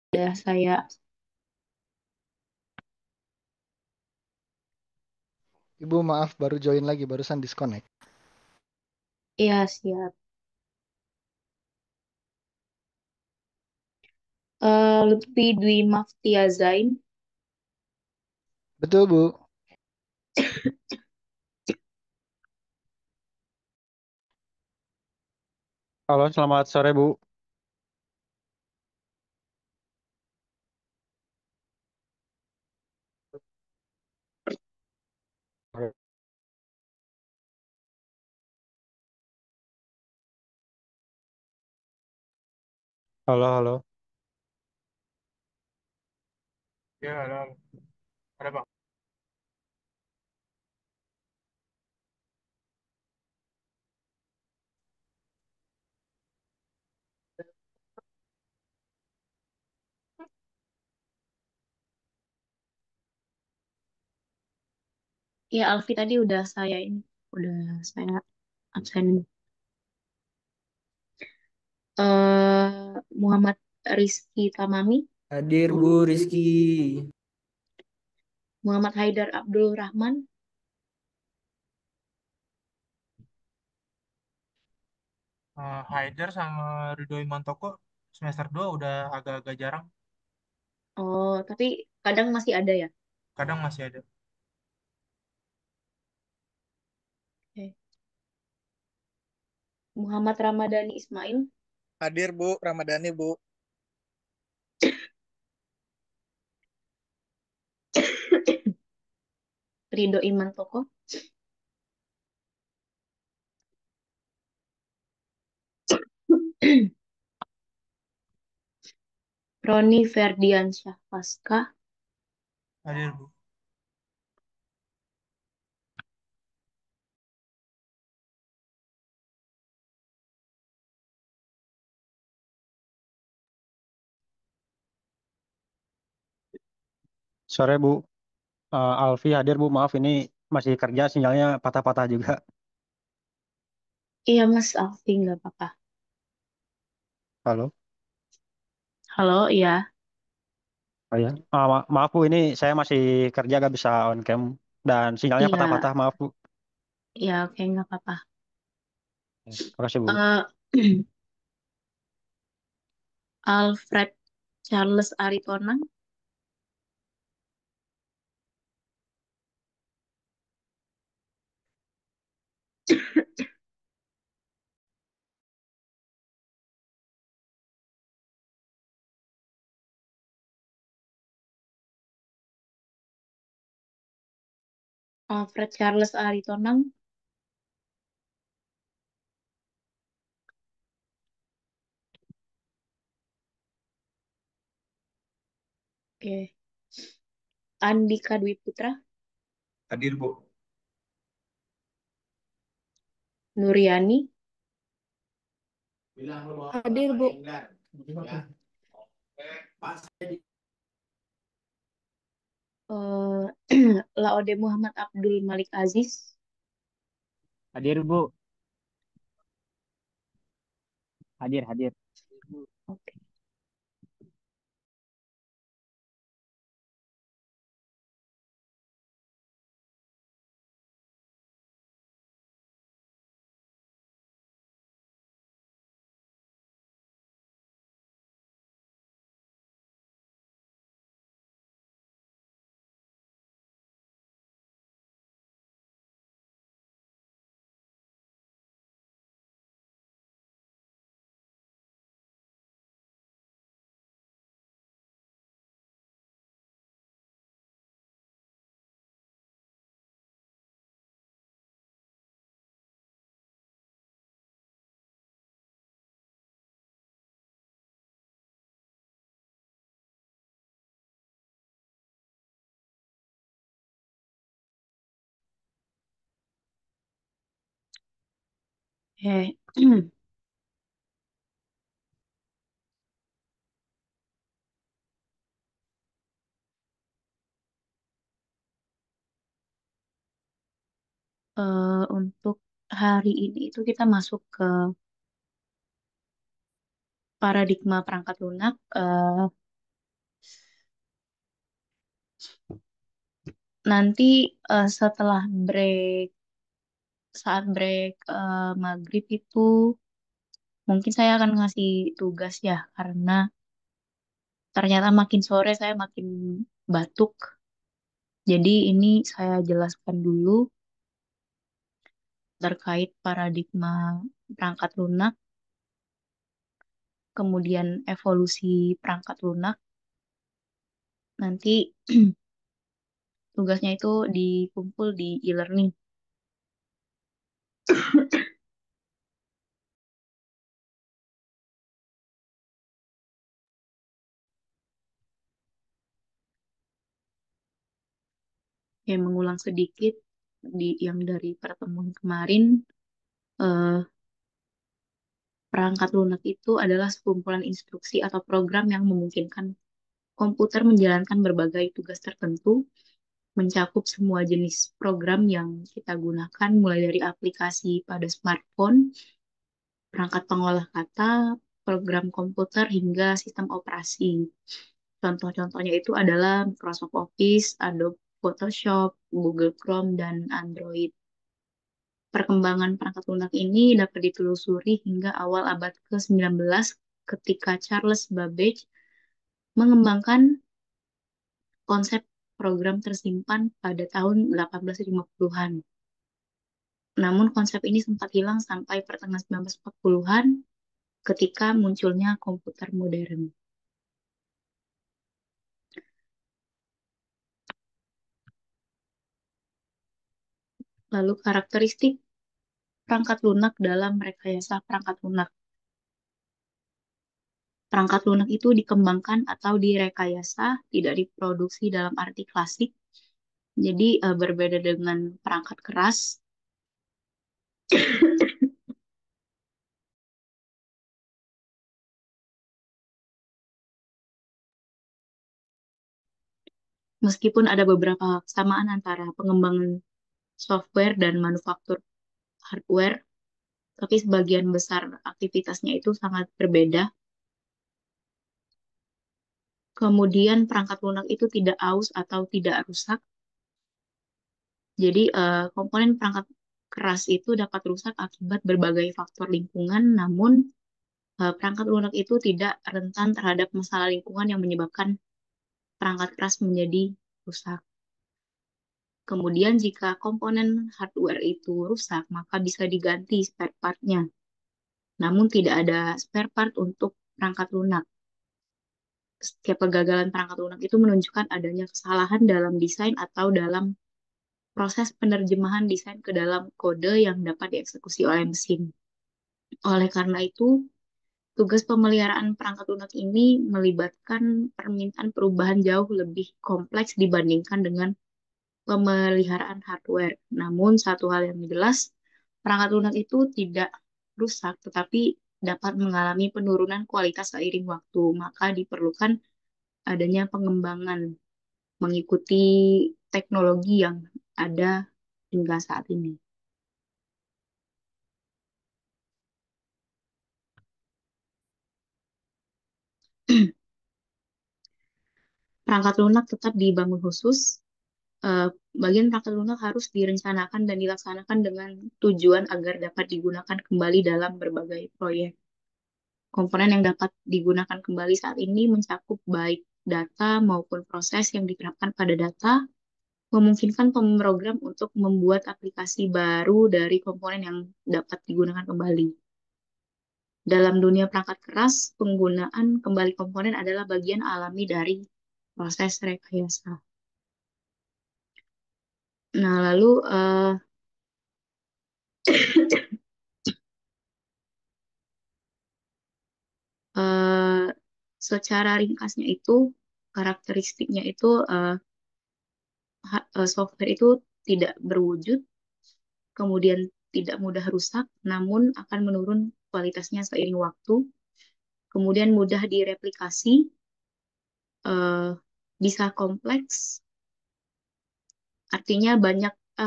Udah saya, Ibu maaf baru join lagi barusan disconnect. iya siap. Lutfi Dwi Maftia Zain. Betul Bu. Halo, selamat sore Bu. Halo, halo. Ya, halo. Ada Bang. Iya Alfi tadi udah saya ini, udah saya absen. Muhammad Rizky Tamami, Hadir Bu Rizky. Muhammad Haidar Abdul Rahman, Haider sama Ridho Imantoko semester 2 udah agak-agak jarang. oh tapi kadang masih ada ya. Kadang masih ada. Oke. Muhammad Ramadhani Ismail, Hadir Bu, Ramadhani Bu. Ridho Imantoko, Roni Ferdiansyah Pasca, Hadir Bu. Sore Bu. Alfi hadir Bu. Maaf ini masih kerja sinyalnya patah-patah juga. iya Mas Alfi nggak apa-apa. Halo. Halo, iya, Oh ya. Maaf Bu, ini saya masih kerja gak bisa on cam dan sinyalnya iya, patah-patah. Maaf Bu. iya, oke nggak apa-apa. Ya, terima kasih Bu. Eh, Alfred Charles Aritonang, Alfred Charles Aritonang, oke. Andika Dwi Putra, Hadir Bu. Nuriani, Hadir Bu. eh, Laode Muhammad Abdul Malik Aziz. Hadir Bu, hadir hadir. Oke. Eh, untuk hari ini itu kita masuk ke paradigma perangkat lunak. nanti setelah saat break maghrib itu mungkin saya akan ngasih tugas ya, karena ternyata makin sore saya makin batuk. Jadi ini saya jelaskan dulu terkait paradigma perangkat lunak, kemudian evolusi perangkat lunak. Nanti tugasnya itu dikumpul di e-learning. Ya, mengulang sedikit yang dari pertemuan kemarin, eh, perangkat lunak itu adalah sekumpulan instruksi atau program yang memungkinkan komputer menjalankan berbagai tugas tertentu, mencakup semua jenis program yang kita gunakan, mulai dari aplikasi pada smartphone, perangkat pengolah kata, program komputer, hingga sistem operasi. Contoh-contohnya itu adalah Microsoft Office, Adobe Photoshop, Google Chrome, dan Android. Perkembangan perangkat lunak ini dapat ditelusuri hingga awal abad ke-19 ketika Charles Babbage mengembangkan konsep program tersimpan pada tahun 1850-an. Namun konsep ini sempat hilang sampai pertengahan 1940-an ketika munculnya komputer modern. Lalu karakteristik perangkat lunak dalam rekayasa perangkat lunak. Perangkat lunak itu dikembangkan atau direkayasa, tidak diproduksi dalam arti klasik. Jadi berbeda dengan perangkat keras. Meskipun ada beberapa kesamaan antara pengembangan software dan manufaktur hardware, tapi sebagian besar aktivitasnya itu sangat berbeda. Kemudian perangkat lunak itu tidak aus atau tidak rusak. Jadi komponen perangkat keras itu dapat rusak akibat berbagai faktor lingkungan, namun perangkat lunak itu tidak rentan terhadap masalah lingkungan yang menyebabkan perangkat keras menjadi rusak. Kemudian jika komponen hardware itu rusak, maka bisa diganti spare part-nya. Namun tidak ada spare part untuk perangkat lunak. Setiap kegagalan perangkat lunak itu menunjukkan adanya kesalahan dalam desain atau dalam proses penerjemahan desain ke dalam kode yang dapat dieksekusi oleh mesin. Oleh karena itu, tugas pemeliharaan perangkat lunak ini melibatkan permintaan perubahan jauh lebih kompleks dibandingkan dengan pemeliharaan hardware. Namun, satu hal yang jelas, perangkat lunak itu tidak rusak, tetapi dapat mengalami penurunan kualitas seiring waktu. Maka diperlukan adanya pengembangan mengikuti teknologi yang ada hingga saat ini. Perangkat lunak tetap dibangun khusus. Bagian perangkat lunak harus direncanakan dan dilaksanakan dengan tujuan agar dapat digunakan kembali dalam berbagai proyek. Komponen yang dapat digunakan kembali saat ini mencakup baik data maupun proses yang diterapkan pada data, memungkinkan pemrogram untuk membuat aplikasi baru dari komponen yang dapat digunakan kembali. Dalam dunia perangkat keras, penggunaan kembali komponen adalah bagian alami dari proses rekayasa. Nah, lalu secara ringkasnya itu, karakteristiknya itu software itu tidak berwujud, kemudian tidak mudah rusak, namun akan menurun kualitasnya seiring waktu, kemudian mudah direplikasi, bisa kompleks, artinya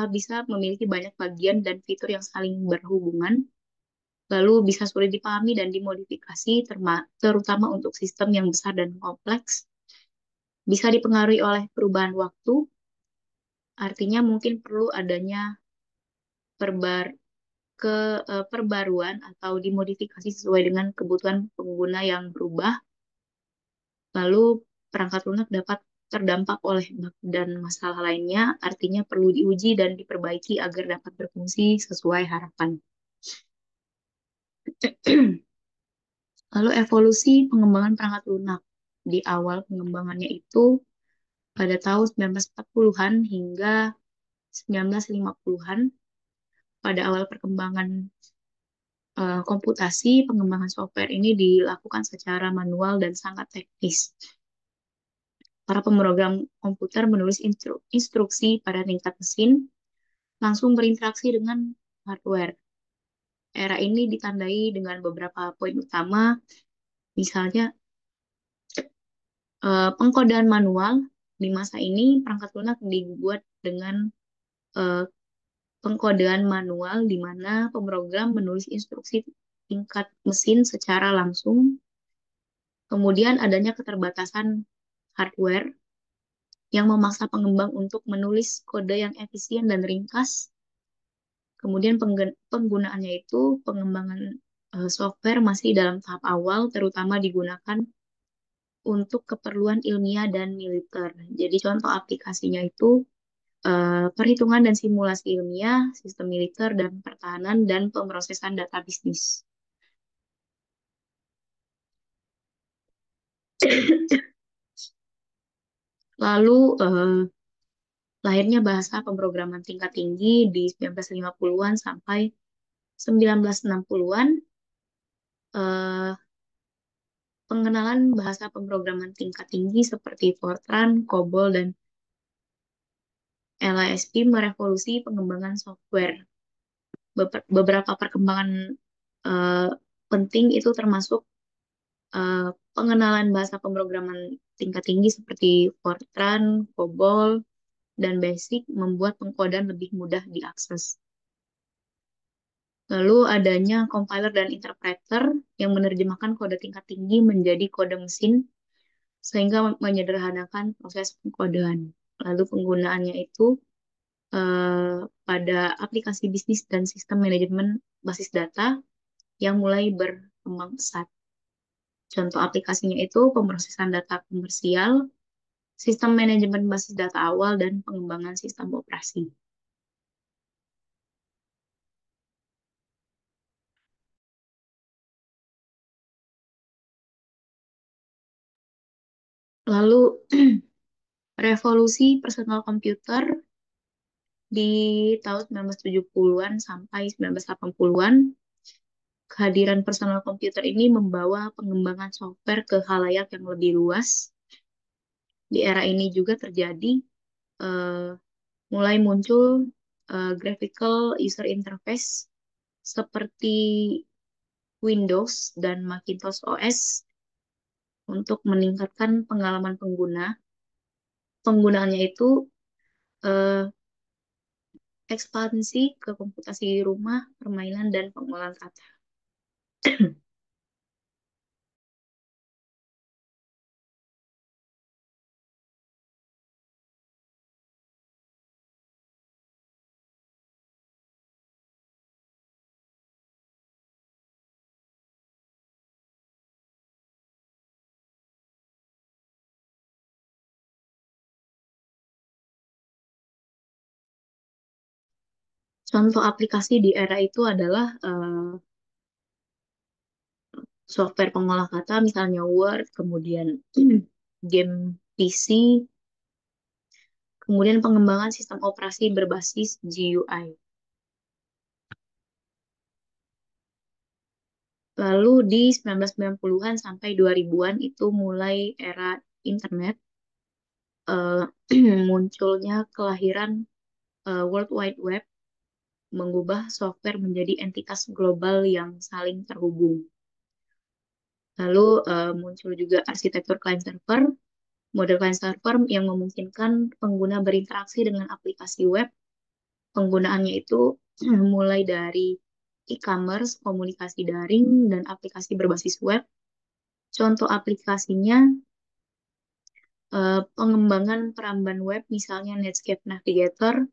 bisa memiliki banyak bagian dan fitur yang saling berhubungan, lalu bisa sulit dipahami dan dimodifikasi, terutama untuk sistem yang besar dan kompleks, bisa dipengaruhi oleh perubahan waktu, Artinya mungkin perlu adanya perbar perbaruan atau dimodifikasi sesuai dengan kebutuhan pengguna yang berubah. Lalu perangkat lunak dapat terdampak oleh bug dan masalah lainnya, artinya perlu diuji dan diperbaiki agar dapat berfungsi sesuai harapan. Lalu evolusi pengembangan perangkat lunak. Di awal pengembangannya itu pada tahun 1940-an hingga 1950-an, pada awal perkembangan komputasi, pengembangan software ini dilakukan secara manual dan sangat teknis. Para pemrogram komputer menulis instruksi pada tingkat mesin, langsung berinteraksi dengan hardware. Era ini ditandai dengan beberapa poin utama, misalnya pengkodean manual. Di masa ini, perangkat lunak dibuat dengan pengkodean manual, di mana pemrogram menulis instruksi tingkat mesin secara langsung. Kemudian adanya keterbatasan hardware yang memaksa pengembang untuk menulis kode yang efisien dan ringkas. Kemudian penggunaannya itu pengembangan software masih dalam tahap awal, terutama digunakan untuk keperluan ilmiah dan militer. Jadi contoh aplikasinya itu perhitungan dan simulasi ilmiah, sistem militer dan pertahanan, dan pemrosesan data bisnis. Lalu lahirnya bahasa pemrograman tingkat tinggi di 1950-an sampai 1960-an. Pengenalan bahasa pemrograman tingkat tinggi seperti Fortran, COBOL, dan LASP merevolusi pengembangan software. Beberapa perkembangan penting itu termasuk pengenalan bahasa pemrograman tingkat tinggi seperti Fortran, COBOL, dan BASIC membuat pengkodean lebih mudah diakses. Lalu adanya compiler dan interpreter yang menerjemahkan kode tingkat tinggi menjadi kode mesin sehingga menyederhanakan proses pengkodean. Lalu penggunaannya itu pada aplikasi bisnis dan sistem manajemen basis data yang mulai berkembang pesat. Contoh aplikasinya itu pemrosesan data komersial, sistem manajemen basis data awal, dan pengembangan sistem operasi. Lalu revolusi personal komputer di tahun 1970-an sampai 1980-an, kehadiran personal komputer ini membawa pengembangan software ke khalayak yang lebih luas. Di era ini juga terjadi mulai muncul graphical user interface seperti Windows dan Macintosh OS untuk meningkatkan pengalaman pengguna. Penggunaannya itu ekspansi ke komputasi rumah, permainan, dan pengolahan kata. Contoh aplikasi di era itu adalah software pengolah kata, misalnya Word, kemudian game PC, kemudian pengembangan sistem operasi berbasis GUI. Lalu di 1990-an sampai 2000-an itu mulai era internet, munculnya kelahiran World Wide Web, mengubah software menjadi entitas global yang saling terhubung. Lalu muncul juga arsitektur client server, model client server yang memungkinkan pengguna berinteraksi dengan aplikasi web. Penggunaannya itu mulai dari e-commerce, komunikasi daring, dan aplikasi berbasis web. Contoh aplikasinya pengembangan peramban web, misalnya Netscape Navigator,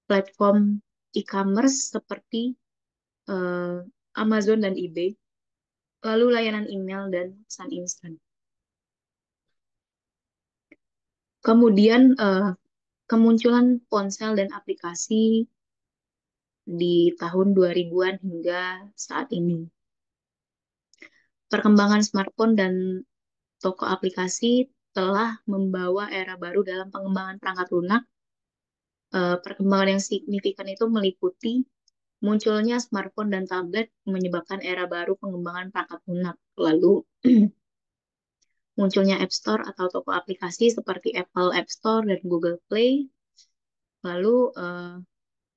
platform e-commerce seperti eh, Amazon dan eBay, lalu layanan email dan pesan instan. Kemudian kemunculan ponsel dan aplikasi di tahun 2000-an hingga saat ini. Perkembangan smartphone dan toko aplikasi telah membawa era baru dalam pengembangan perangkat lunak. Perkembangan yang signifikan itu meliputi munculnya smartphone dan tablet menyebabkan era baru pengembangan perangkat lunak. Lalu munculnya App Store atau toko aplikasi seperti Apple App Store dan Google Play. Lalu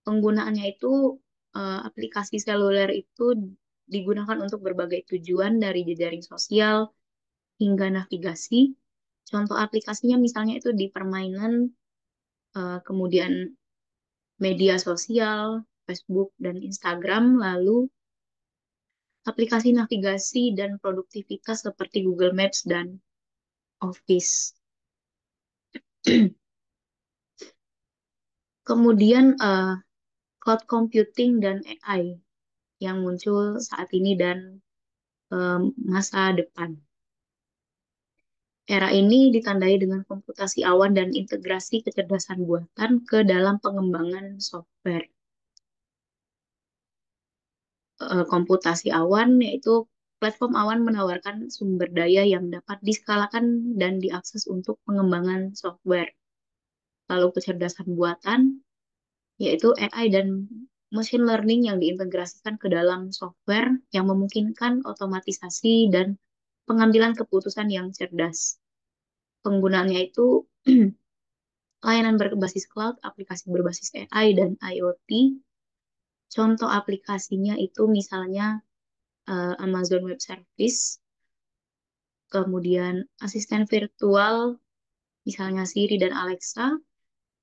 penggunaannya itu aplikasi seluler itu digunakan untuk berbagai tujuan dari jejaring sosial hingga navigasi. Contoh aplikasinya misalnya itu di permainan, kemudian media sosial, Facebook dan Instagram, lalu aplikasi navigasi dan produktivitas seperti Google Maps dan Office. Kemudian cloud computing dan AI yang muncul saat ini dan masa depan. Era ini ditandai dengan komputasi awan dan integrasi kecerdasan buatan ke dalam pengembangan software. Komputasi awan yaitu platform awan menawarkan sumber daya yang dapat diskalakan dan diakses untuk pengembangan software. Lalu kecerdasan buatan yaitu AI dan machine learning yang diintegrasikan ke dalam software yang memungkinkan otomatisasi dan pengambilan keputusan yang cerdas. Penggunaannya itu layanan berbasis cloud, aplikasi berbasis AI, dan IoT. Contoh aplikasinya itu misalnya Amazon Web Service, kemudian asisten virtual, misalnya Siri dan Alexa,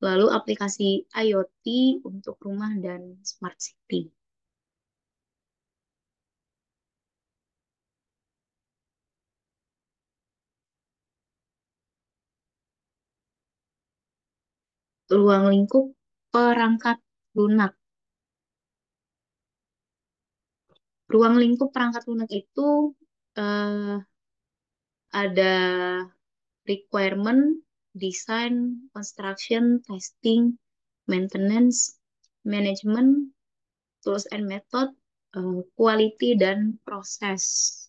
lalu aplikasi IoT untuk rumah dan smart city. Ruang lingkup perangkat lunak. Ruang lingkup perangkat lunak itu eh, ada requirement, design, construction, testing, maintenance, management, tools and method, quality, dan proses.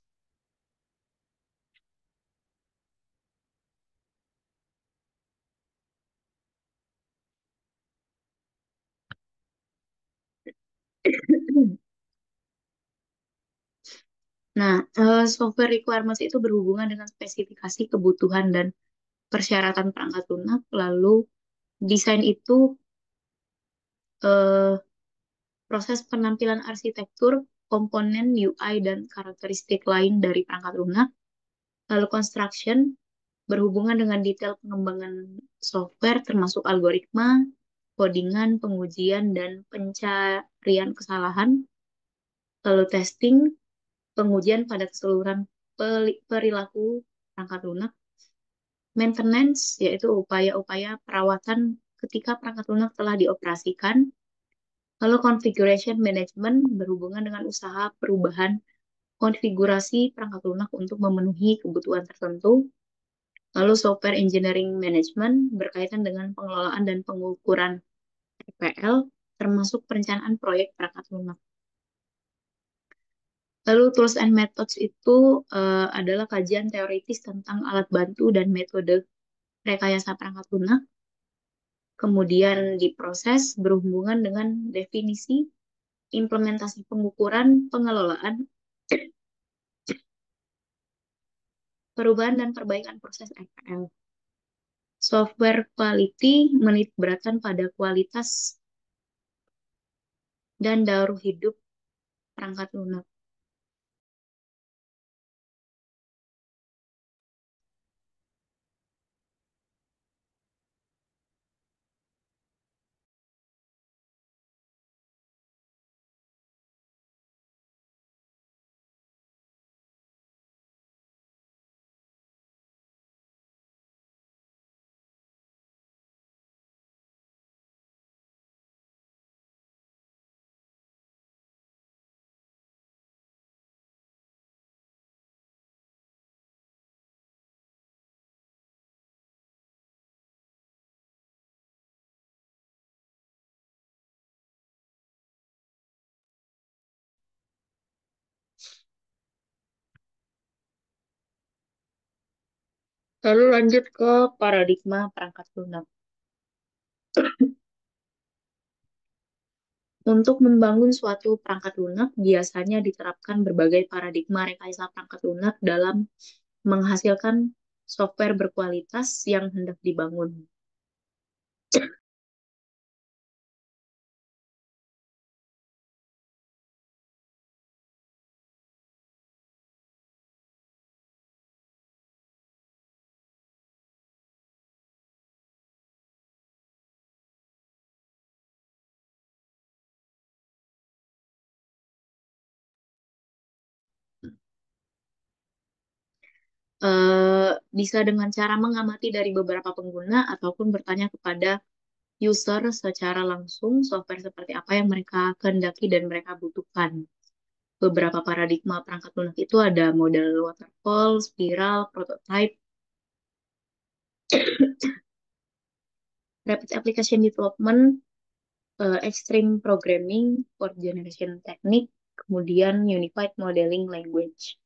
Nah, software requirements itu berhubungan dengan spesifikasi kebutuhan dan persyaratan perangkat lunak. Lalu desain itu eh, proses penampilan arsitektur, komponen UI dan karakteristik lain dari perangkat lunak. Lalu construction berhubungan dengan detail pengembangan software termasuk algoritma, codingan, pengujian, dan pencarian kesalahan. Lalu testing, pengujian pada keseluruhan perilaku perangkat lunak. Maintenance, yaitu upaya-upaya perawatan ketika perangkat lunak telah dioperasikan. Lalu configuration management berhubungan dengan usaha perubahan konfigurasi perangkat lunak untuk memenuhi kebutuhan tertentu. Lalu software engineering management berkaitan dengan pengelolaan dan pengukuran RPL, termasuk perencanaan proyek perangkat lunak. Lalu tools and methods itu adalah kajian teoritis tentang alat bantu dan metode rekayasa perangkat lunak. Kemudian diproses berhubungan dengan definisi, implementasi pengukuran, pengelolaan, perubahan dan perbaikan proses RPL. Software quality menitik beratkan pada kualitas dan daur hidup perangkat lunak. Lalu lanjut ke paradigma perangkat lunak. Untuk membangun suatu perangkat lunak, biasanya diterapkan berbagai paradigma rekayasa perangkat lunak dalam menghasilkan software berkualitas yang hendak dibangun. Bisa dengan cara mengamati dari beberapa pengguna ataupun bertanya kepada user secara langsung software seperti apa yang mereka kehendaki dan mereka butuhkan. Beberapa paradigma perangkat lunak itu ada model waterfall, spiral, prototype, rapid application development, extreme programming, fourth generation technique, kemudian unified modeling language.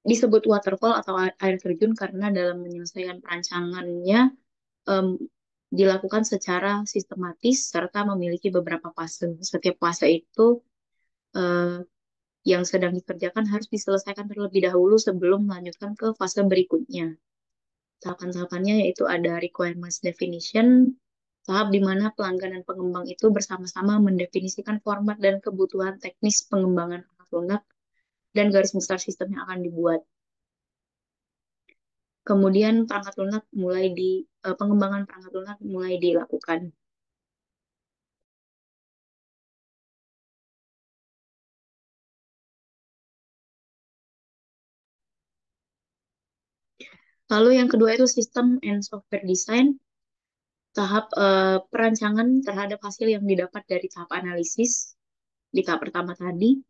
Disebut waterfall atau air terjun karena dalam menyelesaikan perancangannya em, dilakukan secara sistematis serta memiliki beberapa fase. Setiap fase itu eh, yang sedang dikerjakan harus diselesaikan terlebih dahulu sebelum melanjutkan ke fase berikutnya. Tahapan-tahapannya yaitu ada requirements definition, tahap di mana pelanggan dan pengembang itu bersama-sama mendefinisikan format dan kebutuhan teknis pengembangan alat lunak dan garis besar sistem yang akan dibuat. Kemudian pengembangan perangkat lunak mulai dilakukan. Lalu yang kedua itu sistem and software design, tahap perancangan terhadap hasil yang didapat dari tahap analisis di tahap pertama tadi.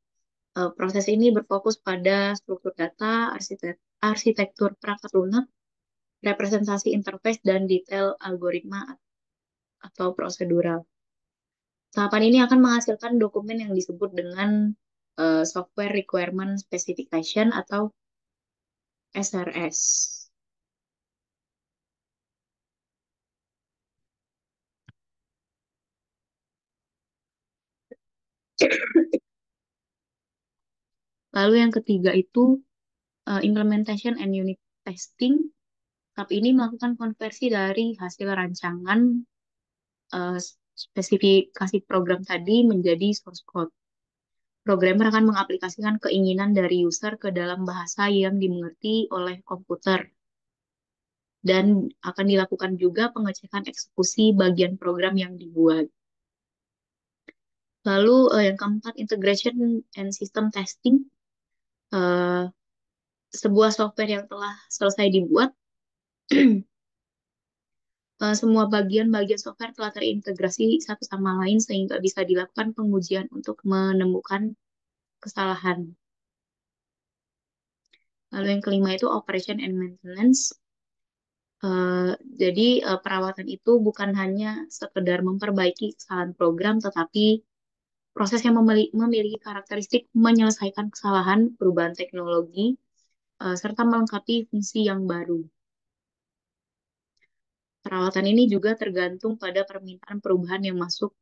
Proses ini berfokus pada struktur data, arsitektur perangkat lunak, representasi interface, dan detail algoritma atau prosedural. Tahapan ini akan menghasilkan dokumen yang disebut dengan Software Requirement Specification atau SRS. Lalu yang ketiga itu Implementation and Unit Testing. Tahap ini melakukan konversi dari hasil rancangan eh, spesifikasi program tadi menjadi source code. Programmer akan mengaplikasikan keinginan dari user ke dalam bahasa yang dimengerti oleh komputer. Dan akan dilakukan juga pengecekan eksekusi bagian program yang dibuat. Lalu yang keempat, Integration and System Testing. Eh, Sebuah software yang telah selesai dibuat, semua bagian-bagian software telah terintegrasi satu sama lain sehingga bisa dilakukan pengujian untuk menemukan kesalahan. Lalu yang kelima itu operation and maintenance. Jadi perawatan itu bukan hanya sekedar memperbaiki kesalahan program, tetapi proses yang memiliki karakteristik menyelesaikan kesalahan, perubahan teknologi, serta melengkapi fungsi yang baru. Perawatan ini juga tergantung pada permintaan perubahan yang masuk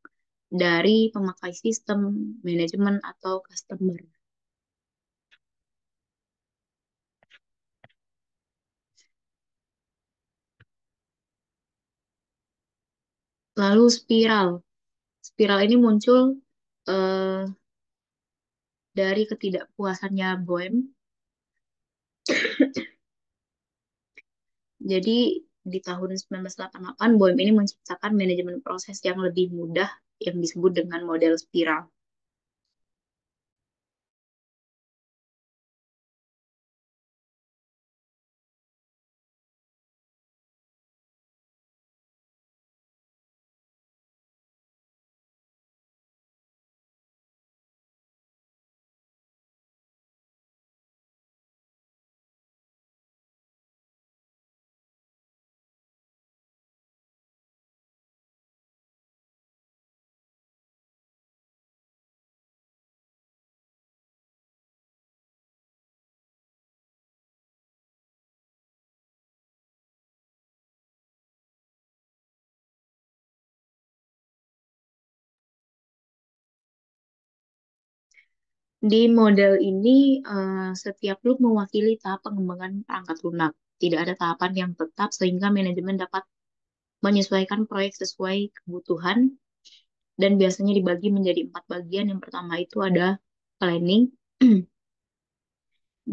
dari pemakai sistem, manajemen, atau customer. Lalu spiral. Spiral ini muncul eh, dari ketidakpuasannya Boehm. Jadi di tahun 1988, Boehm ini menciptakan manajemen proses yang lebih mudah yang disebut dengan model spiral. Di model ini, setiap loop mewakili tahap pengembangan perangkat lunak. Tidak ada tahapan yang tetap sehingga manajemen dapat menyesuaikan proyek sesuai kebutuhan dan biasanya dibagi menjadi 4 bagian. Yang pertama itu ada planning,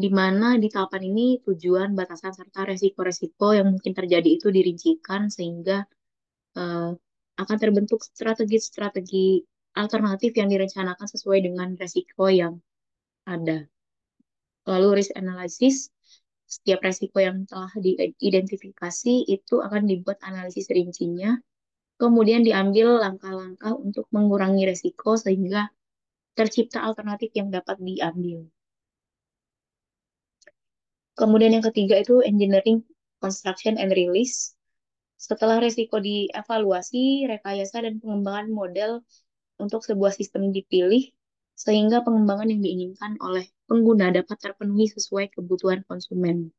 di mana di tahapan ini tujuan, batasan, serta resiko-resiko yang mungkin terjadi itu dirincikan sehingga eh, akan terbentuk strategi-strategi alternatif yang direncanakan sesuai dengan resiko yang ada. Lalu risk analysis, setiap resiko yang telah diidentifikasi itu akan dibuat analisis rincinya, kemudian diambil langkah-langkah untuk mengurangi resiko sehingga tercipta alternatif yang dapat diambil. Kemudian yang ketiga itu engineering, construction, and release. Setelah resiko dievaluasi, rekayasa dan pengembangan model untuk sebuah sistem dipilih sehingga pengembangan yang diinginkan oleh pengguna dapat terpenuhi sesuai kebutuhan konsumen.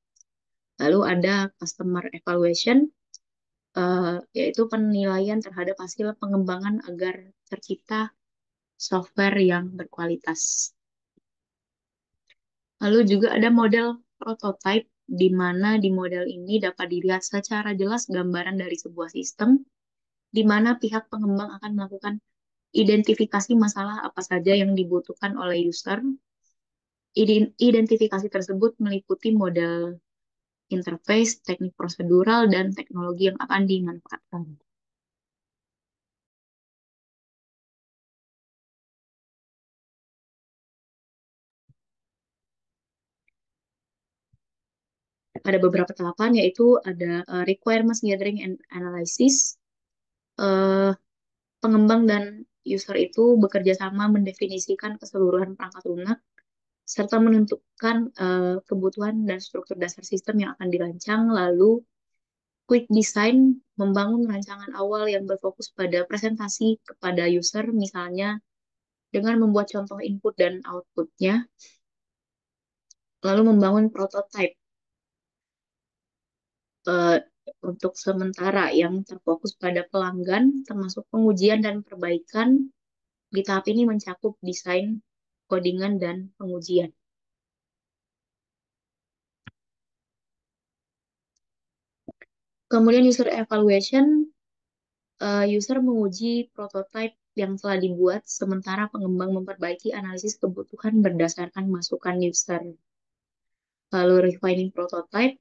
Lalu ada customer evaluation, yaitu penilaian terhadap hasil pengembangan agar tercipta software yang berkualitas. Lalu juga ada model prototype, di mana di model ini dapat dilihat secara jelas gambaran dari sebuah sistem, di mana pihak pengembang akan melakukan identifikasi masalah apa saja yang dibutuhkan oleh user. Identifikasi tersebut meliputi model interface, teknik prosedural, dan teknologi yang akan dimanfaatkan. Ada beberapa tahapan, yaitu ada requirements gathering and analysis. Eh, Pengembang dan user itu bekerja sama mendefinisikan keseluruhan perangkat lunak, serta menentukan kebutuhan dan struktur dasar sistem yang akan dirancang. Lalu quick design, membangun rancangan awal yang berfokus pada presentasi kepada user, misalnya dengan membuat contoh input dan outputnya. Lalu membangun prototype eh, untuk sementara yang terfokus pada pelanggan, termasuk pengujian dan perbaikan. Di tahap ini mencakup desain, codingan, dan pengujian. Kemudian user evaluation, user menguji prototipe yang telah dibuat, sementara pengembang memperbaiki analisis kebutuhan berdasarkan masukan user. Lalu refining prototype,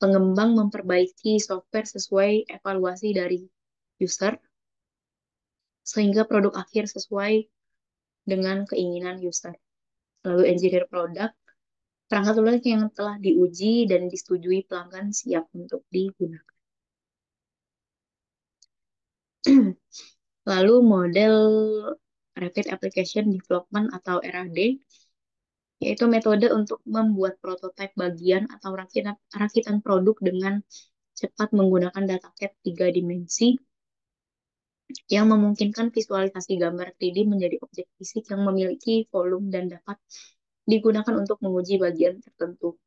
pengembang memperbaiki software sesuai evaluasi dari user, sehingga produk akhir sesuai dengan keinginan user. Lalu engineer product, perangkat lunak yang telah diuji dan disetujui pelanggan siap untuk digunakan. Lalu model Rapid Application Development atau RAD, yaitu metode untuk membuat prototipe bagian atau rakitan produk dengan cepat menggunakan dataset 3 dimensi yang memungkinkan visualisasi gambar 3D menjadi objek fisik yang memiliki volume dan dapat digunakan untuk menguji bagian tertentu.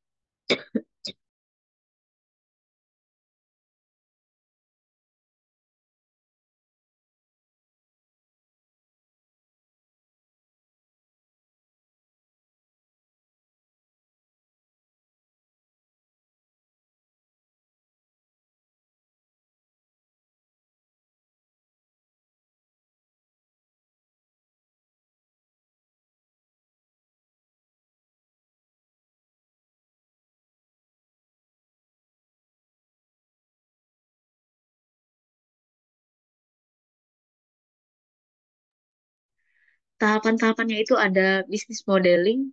Tahapan-tahapannya itu ada business modeling,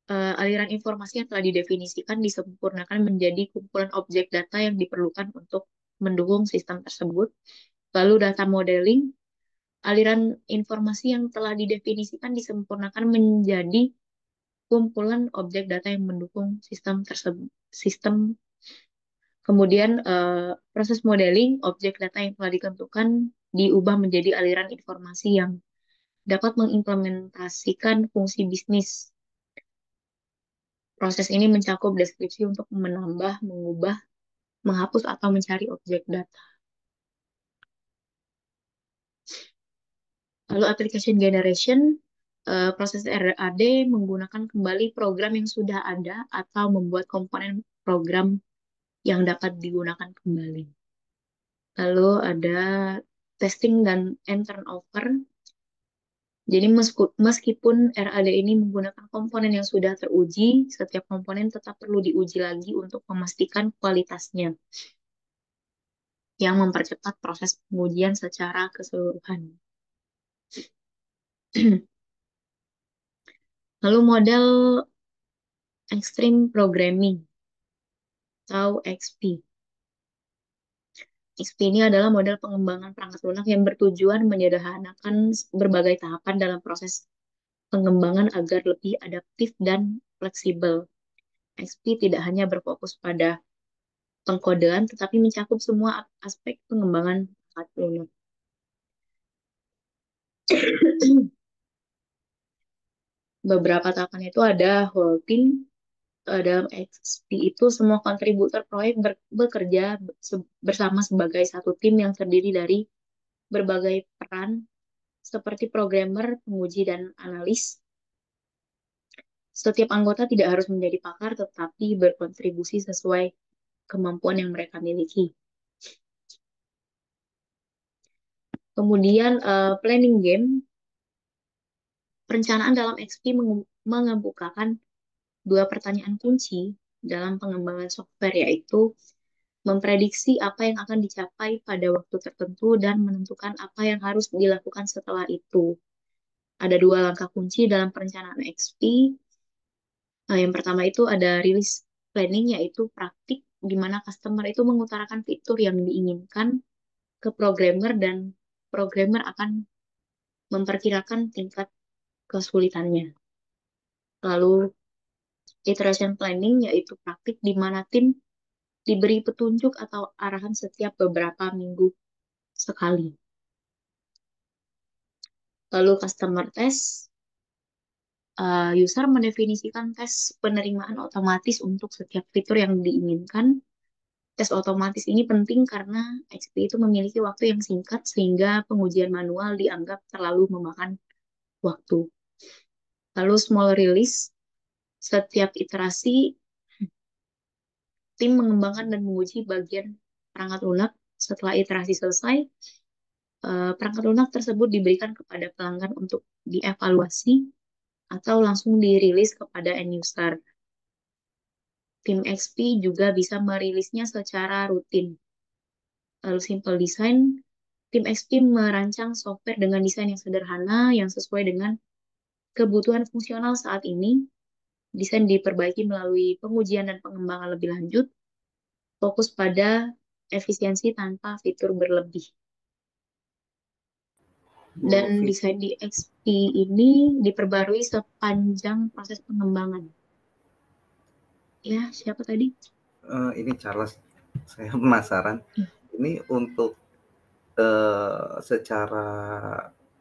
aliran informasi yang telah didefinisikan disempurnakan menjadi kumpulan objek data yang diperlukan untuk mendukung sistem tersebut. Lalu data modeling, aliran informasi yang telah didefinisikan disempurnakan menjadi kumpulan objek data yang mendukung sistem tersebut. Kemudian proses modeling, objek data yang telah ditentukan diubah menjadi aliran informasi yang dapat mengimplementasikan fungsi bisnis. Proses ini mencakup deskripsi untuk menambah, mengubah, menghapus, atau mencari objek data. Lalu application generation, Proses RAD menggunakan kembali program yang sudah ada atau membuat komponen program yang dapat digunakan kembali. Lalu ada testing dan turnover. Jadi meskipun RAD ini menggunakan komponen yang sudah teruji, setiap komponen tetap perlu diuji lagi untuk memastikan kualitasnya, yang mempercepat proses pengujian secara keseluruhan. Lalu model Extreme Programming atau XP. XP ini adalah model pengembangan perangkat lunak yang bertujuan menyederhanakan berbagai tahapan dalam proses pengembangan agar lebih adaptif dan fleksibel. XP tidak hanya berfokus pada pengkodean, tetapi mencakup semua aspek pengembangan perangkat lunak. Beberapa tahapan itu ada whole team. Dalam XP itu semua kontributor proyek bekerja bersama sebagai satu tim yang terdiri dari berbagai peran seperti programmer, penguji, dan analis. Setiap anggota tidak harus menjadi pakar, tetapi berkontribusi sesuai kemampuan yang mereka miliki. Kemudian planning game. Perencanaan dalam XP mengemukakan dua pertanyaan kunci dalam pengembangan software, yaitu memprediksi apa yang akan dicapai pada waktu tertentu dan menentukan apa yang harus dilakukan setelah itu. Ada dua langkah kunci dalam perencanaan XP. Yang pertama itu ada release planning, yaitu praktik di mana customer itu mengutarakan fitur yang diinginkan ke programmer dan programmer akan memperkirakan tingkat kesulitannya. Lalu iteration planning, yaitu praktik di mana tim diberi petunjuk atau arahan setiap beberapa minggu sekali. Lalu customer test, user mendefinisikan tes penerimaan otomatis untuk setiap fitur yang diinginkan. Tes otomatis ini penting karena XP itu memiliki waktu yang singkat sehingga pengujian manual dianggap terlalu memakan waktu. Lalu small release, setiap iterasi tim mengembangkan dan menguji bagian perangkat lunak. Setelah iterasi selesai, perangkat lunak tersebut diberikan kepada pelanggan untuk dievaluasi atau langsung dirilis kepada end user. Tim XP juga bisa merilisnya secara rutin. Lalu simple design, tim XP merancang software dengan desain yang sederhana yang sesuai dengan kebutuhan fungsional saat ini. Desain diperbaiki melalui pengujian dan pengembangan lebih lanjut, fokus pada efisiensi tanpa fitur berlebih. Dan desain di XP ini diperbarui sepanjang proses pengembangan. Ya, siapa tadi? Ini Charles, saya penasaran. Ini untuk secara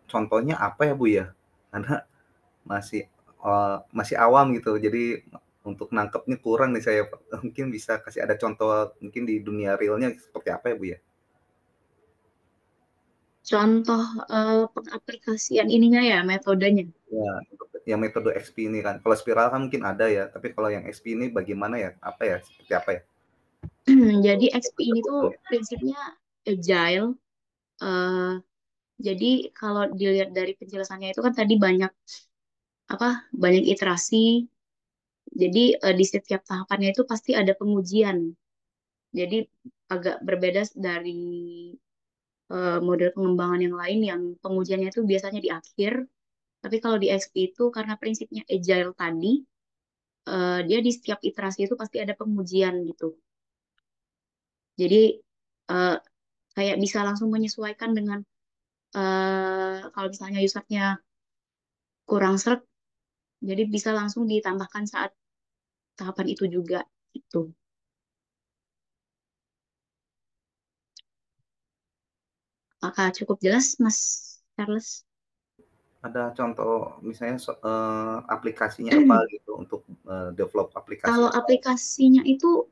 contohnya apa ya Bu ya? Karena masih awam gitu, jadi untuk nangkepnya kurang nih saya. Mungkin bisa kasih ada contoh mungkin di dunia realnya seperti apa ya Bu ya? Contoh pengaplikasian ininya ya, metodenya. Ya, yang metode XP ini kan. Kalau spiral kan mungkin ada ya, tapi kalau yang XP ini bagaimana ya? Apa ya? Seperti apa ya? Jadi XP ini tuh prinsipnya agile. Jadi kalau dilihat dari penjelasannya itu kan tadi banyak iterasi. Jadi di setiap tahapannya itu pasti ada pengujian. Jadi agak berbeda dari model pengembangan yang lain yang pengujiannya itu biasanya di akhir. Tapi kalau di XP itu karena prinsipnya agile tadi, dia di setiap iterasi itu pasti ada pengujian gitu. Jadi uh, kayak bisa langsung menyesuaikan dengan kalau misalnya usernya kurang seret, jadi bisa langsung ditambahkan saat tahapan itu juga gitu. Apakah cukup jelas, Mas Charles? Ada contoh misalnya aplikasinya apa gitu untuk develop aplikasi? Kalau aplikasinya itu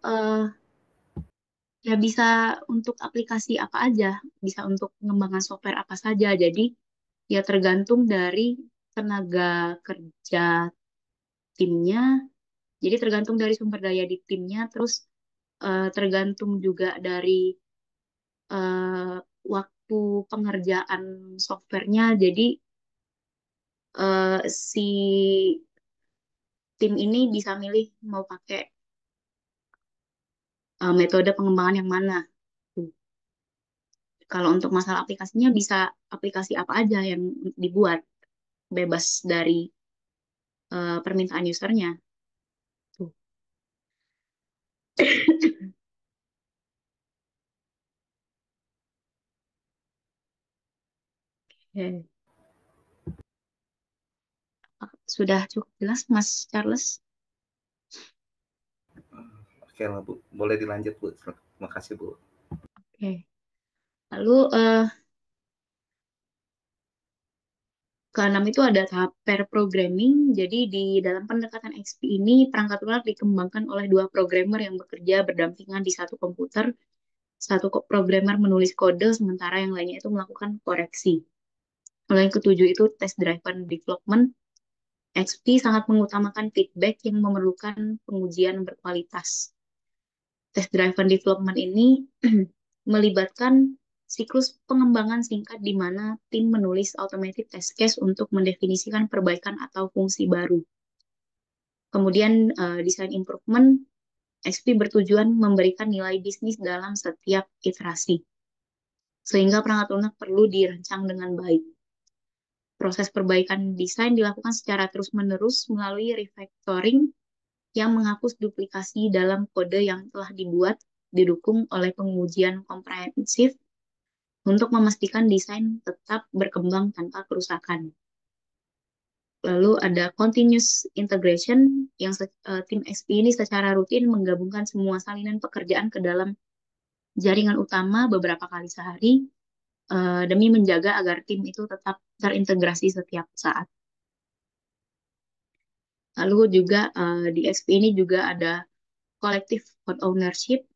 ya bisa untuk aplikasi apa aja, bisa untuk pengembangan software apa saja. Jadi ya tergantung dari tenaga kerja timnya. Jadi tergantung dari sumber daya di timnya, terus tergantung juga dari eh, waktu pengerjaan softwarenya. Jadi si tim ini bisa milih mau pakai metode pengembangan yang mana. Tuh. Kalau untuk masalah aplikasinya bisa aplikasi apa aja yang dibuat, bebas dari permintaan usernya. Tuh. Oke. Sudah cukup jelas, Mas Charles? Oke lah Bu, boleh dilanjut Bu. Terima kasih Bu. Oke. Lalu keenam itu ada tahap pair programming. Jadi di dalam pendekatan XP ini perangkat lunak dikembangkan oleh dua programmer yang bekerja berdampingan di satu komputer. Satu programmer menulis kode, sementara yang lainnya itu melakukan koreksi. Lalu yang ketujuh itu test driven development. XP sangat mengutamakan feedback yang memerlukan pengujian berkualitas. Test driven development ini melibatkan siklus pengembangan singkat di mana tim menulis automated test case untuk mendefinisikan perbaikan atau fungsi baru. Kemudian design improvement, XP bertujuan memberikan nilai bisnis dalam setiap iterasi, sehingga perangkat lunak perlu dirancang dengan baik. Proses perbaikan desain dilakukan secara terus-menerus melalui refactoring yang menghapus duplikasi dalam kode yang telah dibuat, didukung oleh pengujian komprehensif untuk memastikan desain tetap berkembang tanpa kerusakan. Lalu ada continuous integration yang tim XP ini secara rutin menggabungkan semua salinan pekerjaan ke dalam jaringan utama beberapa kali sehari demi menjaga agar tim itu tetap terintegrasi setiap saat. Lalu juga di XP ini juga ada collective code ownership.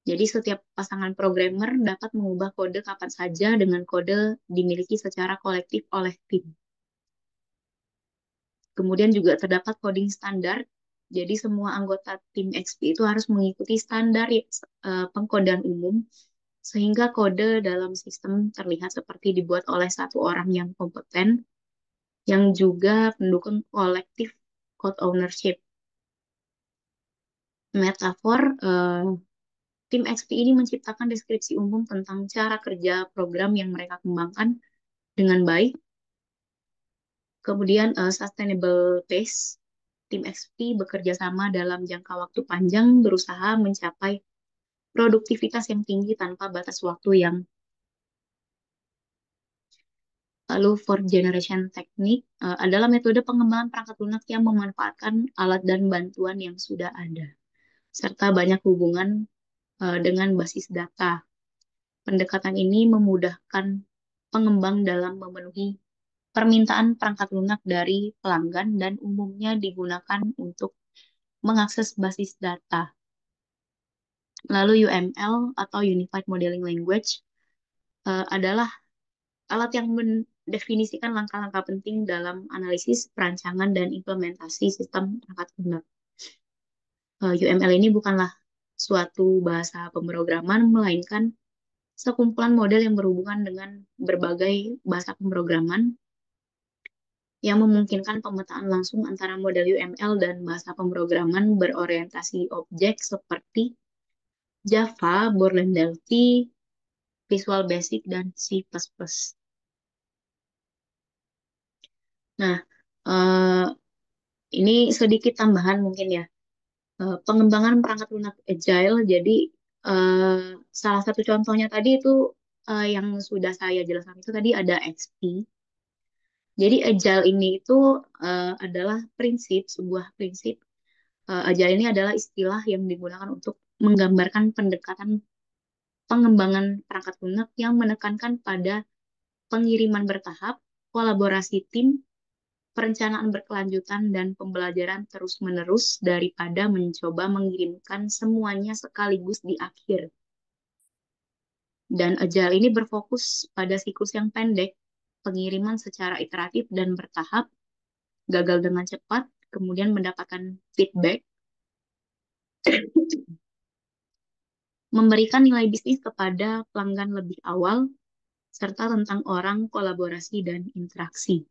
Jadi setiap pasangan programmer dapat mengubah kode kapan saja dengan kode dimiliki secara kolektif oleh tim. Kemudian juga terdapat coding standar. Jadi semua anggota tim XP itu harus mengikuti standar pengkodean umum sehingga kode dalam sistem terlihat seperti dibuat oleh satu orang yang kompeten yang juga pendukung kolektif code ownership. Metafor, tim XP ini menciptakan deskripsi umum tentang cara kerja program yang mereka kembangkan dengan baik. Kemudian sustainable pace, tim XP bekerja sama dalam jangka waktu panjang berusaha mencapai produktivitas yang tinggi tanpa batas waktu yang. Lalu fourth generation technique adalah metode pengembangan perangkat lunak yang memanfaatkan alat dan bantuan yang sudah ada, serta banyak hubungan dengan basis data. Pendekatan ini memudahkan pengembang dalam memenuhi permintaan perangkat lunak dari pelanggan dan umumnya digunakan untuk mengakses basis data. Lalu UML atau Unified Modeling Language adalah alat yang mendefinisikan langkah-langkah penting dalam analisis, perancangan, dan implementasi sistem perangkat lunak. UML ini bukanlah suatu bahasa pemrograman, melainkan sekumpulan model yang berhubungan dengan berbagai bahasa pemrograman yang memungkinkan pemetaan langsung antara model UML dan bahasa pemrograman berorientasi objek seperti Java, Borland Delphi, Visual Basic, dan C++. Nah, ini sedikit tambahan mungkin ya. Pengembangan perangkat lunak agile, jadi salah satu contohnya tadi itu yang sudah saya jelaskan itu tadi ada XP. Jadi agile ini itu adalah sebuah prinsip. Agile ini adalah istilah yang digunakan untuk menggambarkan pendekatan pengembangan perangkat lunak yang menekankan pada pengiriman bertahap, kolaborasi tim, perencanaan berkelanjutan, dan pembelajaran terus-menerus daripada mencoba mengirimkan semuanya sekaligus di akhir. Dan agile ini berfokus pada siklus yang pendek, pengiriman secara iteratif dan bertahap, gagal dengan cepat, kemudian mendapatkan feedback, memberikan nilai bisnis kepada pelanggan lebih awal, serta tentang orang, kolaborasi, dan interaksi.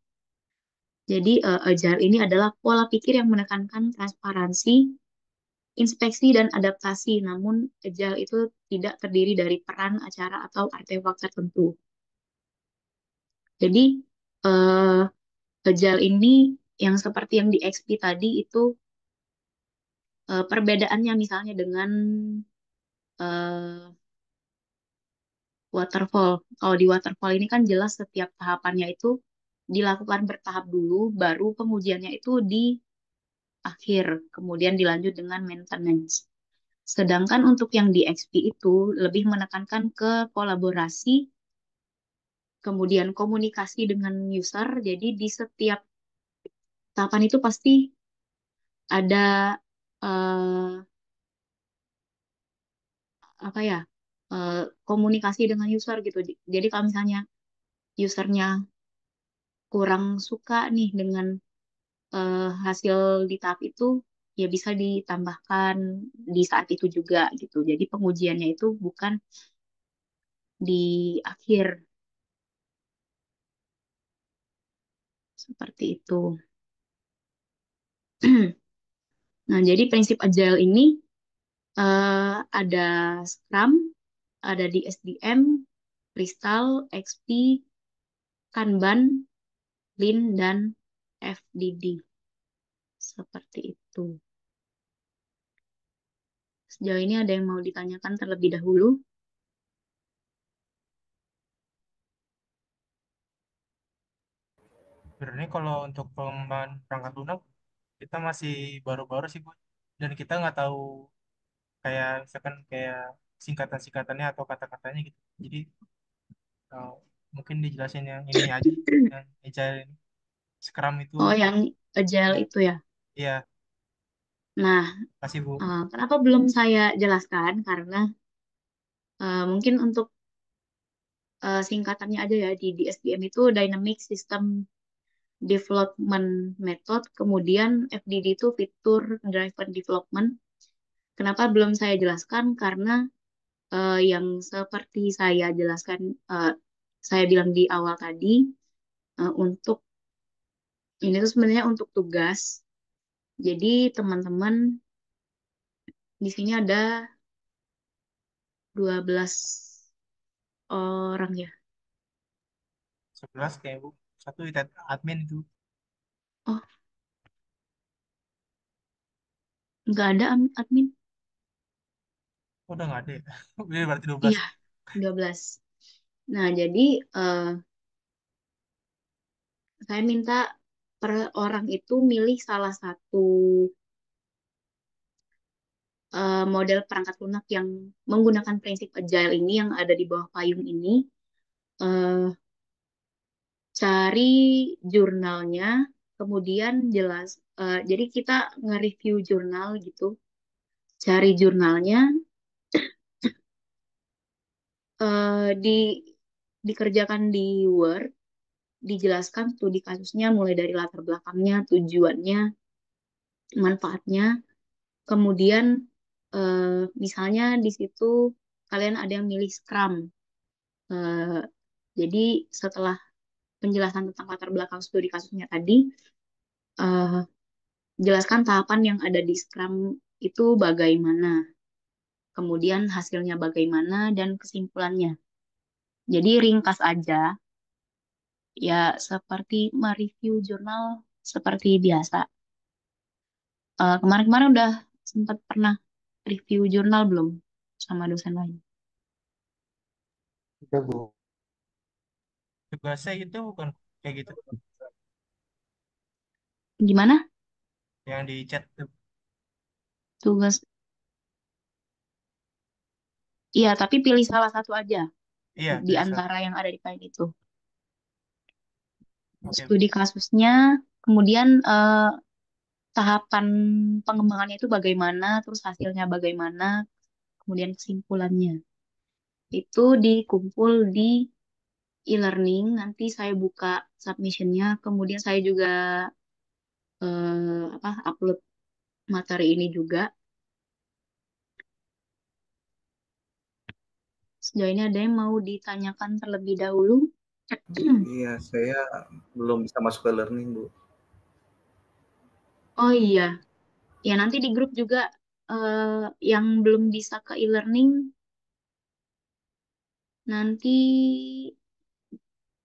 Jadi Agile ini adalah pola pikir yang menekankan transparansi, inspeksi, dan adaptasi. Namun Agile itu tidak terdiri dari peran, acara, atau artefak tertentu. Jadi eh, Agile ini yang seperti yang di XP tadi itu perbedaannya misalnya dengan eh, waterfall. Kalau di waterfall ini kan jelas setiap tahapannya itu dilakukan bertahap dulu, baru pengujiannya itu di akhir, kemudian dilanjut dengan maintenance. Sedangkan untuk yang di XP itu lebih menekankan ke kolaborasi, kemudian komunikasi dengan user. Jadi di setiap tahapan itu pasti ada eh, apa ya eh, komunikasi dengan user gitu. Jadi kalau misalnya usernya kurang suka nih dengan hasil di tahap itu, ya bisa ditambahkan di saat itu juga gitu. Jadi pengujiannya itu bukan di akhir seperti itu. Nah, jadi prinsip agile ini ada Scrum, ada di SDM, Kristal, XP, Kanban, Lean, dan FDD. Seperti itu. Sejauh ini ada yang mau ditanyakan terlebih dahulu? Sebenarnya kalau untuk pengembangan perangkat lunak kita masih baru-baru sih Bu. Dan kita nggak tahu kayak misalkan kayak singkatan-singkatannya atau kata-katanya gitu. Jadi uh, mungkin dijelasin yang ini aja, yang agile ini. Scrum itu, Oh, yang agile ya, itu ya. iya, Nah, kasih Bu. kenapa belum saya jelaskan? Karena mungkin untuk singkatannya aja ya di SDM itu Dynamic System Development Method, kemudian FDD itu Feature Driven Development. Kenapa belum saya jelaskan? Karena yang seperti saya jelaskan, saya bilang di awal tadi, untuk ini tuh sebenarnya untuk tugas. Jadi teman-teman di sini ada 12 orang ya. 11 kayak Bu. Satu itu admin itu. Oh, nggak ada admin. Oh, udah nggak ada ya? Udah berarti 12. Iya, 12. Nah, jadi saya minta per orang itu milih salah satu model perangkat lunak yang menggunakan prinsip agile ini yang ada di bawah payung ini. Eh, Cari jurnalnya, kemudian jelas. Jadi kita nge-review jurnal gitu. Cari jurnalnya, di dikerjakan di Word, dijelaskan studi kasusnya mulai dari latar belakangnya, tujuannya, manfaatnya. Kemudian misalnya di situ kalian ada yang milih Scrum. Eh, jadi setelah penjelasan tentang latar belakang studi kasusnya tadi, eh, jelaskan tahapan yang ada di Scrum itu bagaimana, kemudian hasilnya bagaimana, dan kesimpulannya. Jadi ringkas aja, ya seperti mereview jurnal seperti biasa. Kemarin-kemarin udah sempat pernah review jurnal belum sama dosen lain? Udah, Bu. Tugasnya itu bukan kayak gitu. Gimana? Yang di chat tuh. Tugas? Iya, tapi pilih salah satu aja Iya, di pilih satu. antara yang ada di file itu. Oke, Bu. Studi kasusnya, kemudian tahapan pengembangannya itu bagaimana, terus hasilnya bagaimana, kemudian kesimpulannya. Itu dikumpul di e-learning, nanti saya buka submissionnya, kemudian saya juga upload materi ini juga. Sejauh ini ada yang mau ditanyakan terlebih dahulu? Iya, saya belum bisa masuk ke learning, Bu. Oh iya, ya nanti di grup juga yang belum bisa ke e-learning nanti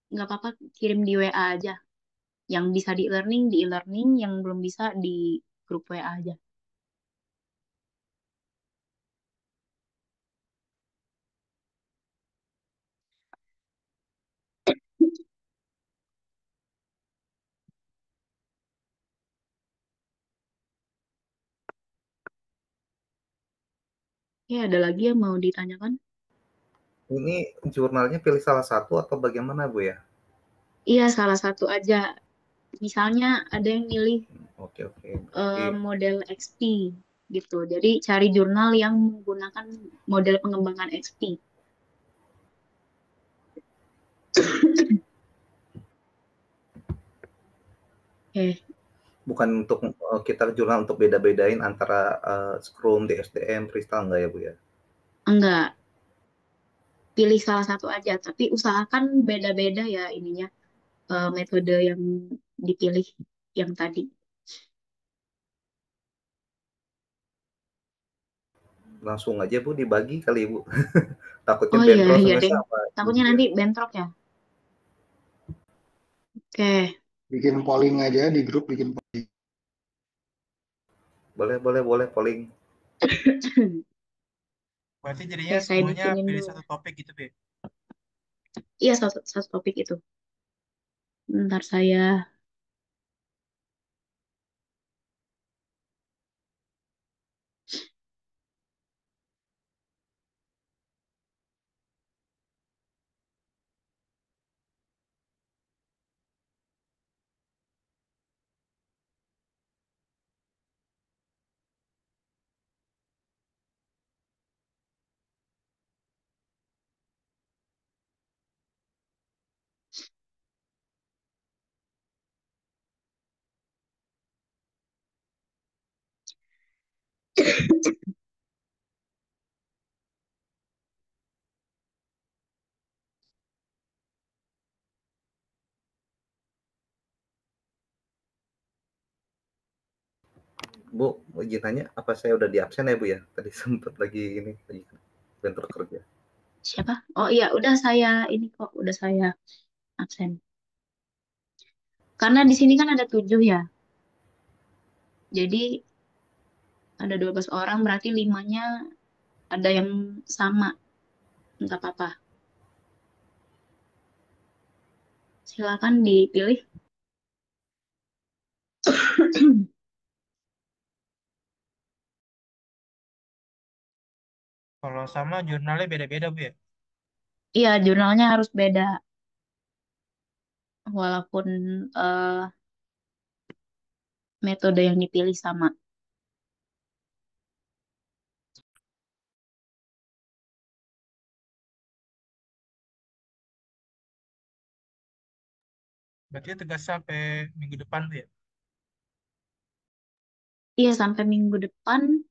nggak apa-apa kirim di WA aja. Yang bisa di e-learning, yang belum bisa di grup WA aja. Ya, ada lagi yang mau ditanyakan? Ini jurnalnya pilih salah satu atau bagaimana, Bu ya? Iya, salah satu aja. Misalnya ada yang milih Oke, oke. Berarti model XP gitu. Jadi cari jurnal yang menggunakan model pengembangan XP. Oke, bukan untuk kita jurnal untuk beda-bedain antara Scrum, DSDM, Freestyle enggak ya, Bu ya? enggak. Pilih salah satu aja, tapi usahakan beda-beda ya ininya metode yang dipilih yang tadi. Langsung aja, Bu, dibagi kali, Bu. Takutnya Oh iya, bentrol iya sama deh. sama. Takutnya nanti bentrok ya. Oke. Bikin polling aja di grup, bikin polling. Boleh polling. Berarti jadinya Oke, saya semuanya bikinin pilih dulu. satu topik gitu, Be. Iya, satu topik itu. Bentar saya. Bu, izin tanya, apa saya udah di absen ya, Bu ya? Tadi sempat lagi bentrok kerja. Siapa? Oh iya, udah saya ini kok, udah saya absen. Karena di sini kan ada 7 ya. Jadi ada 12 orang, berarti 5-nya ada yang sama. Nggak apa-apa. Silakan dipilih. Kalau sama jurnalnya beda-beda, Bu ya. Iya, jurnalnya harus beda. Walaupun metode yang dipilih sama. Berarti tegas sampai minggu depan, Bu ya. Iya, sampai minggu depan.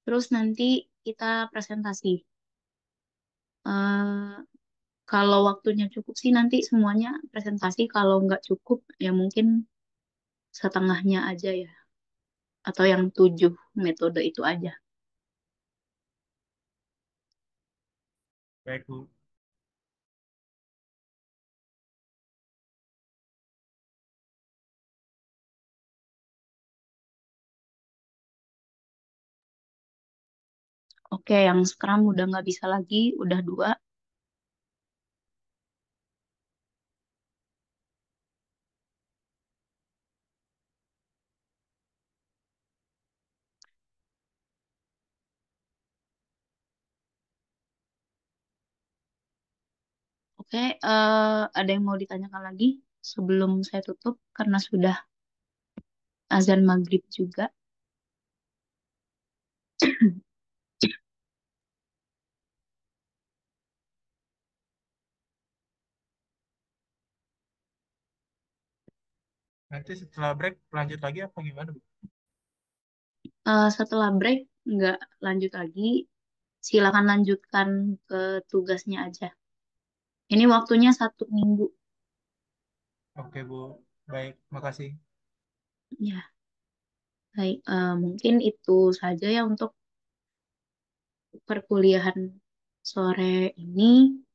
Terus nanti kita presentasi. Eh, kalau waktunya cukup sih nanti semuanya presentasi. Kalau nggak cukup, ya mungkin setengahnya aja ya. Atau yang 7 metode itu aja. Baik, Bu. Oke, yang Scrum udah nggak bisa lagi, udah 2. Oke, ada yang mau ditanyakan lagi sebelum saya tutup karena sudah azan maghrib juga. Nanti setelah break lanjut lagi apa gimana, Bu? Setelah break nggak lanjut lagi, silakan lanjutkan ke tugasnya aja. Ini waktunya 1 minggu. Oke, Bu. Baik, makasih. Ya, baik. Mungkin itu saja ya untuk perkuliahan sore ini.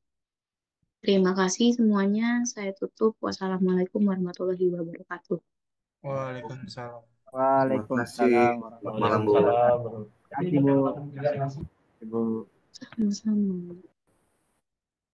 Terima kasih semuanya. Saya tutup. Wassalamualaikum warahmatullahi wabarakatuh. Waalaikumsalam. Terima kasih. Waalaikumsalam Selamat malam, Bu. warahmatullahi wabarakatuh. Terima kasih, Bu. Terima kasih, Bu. Sama-sama.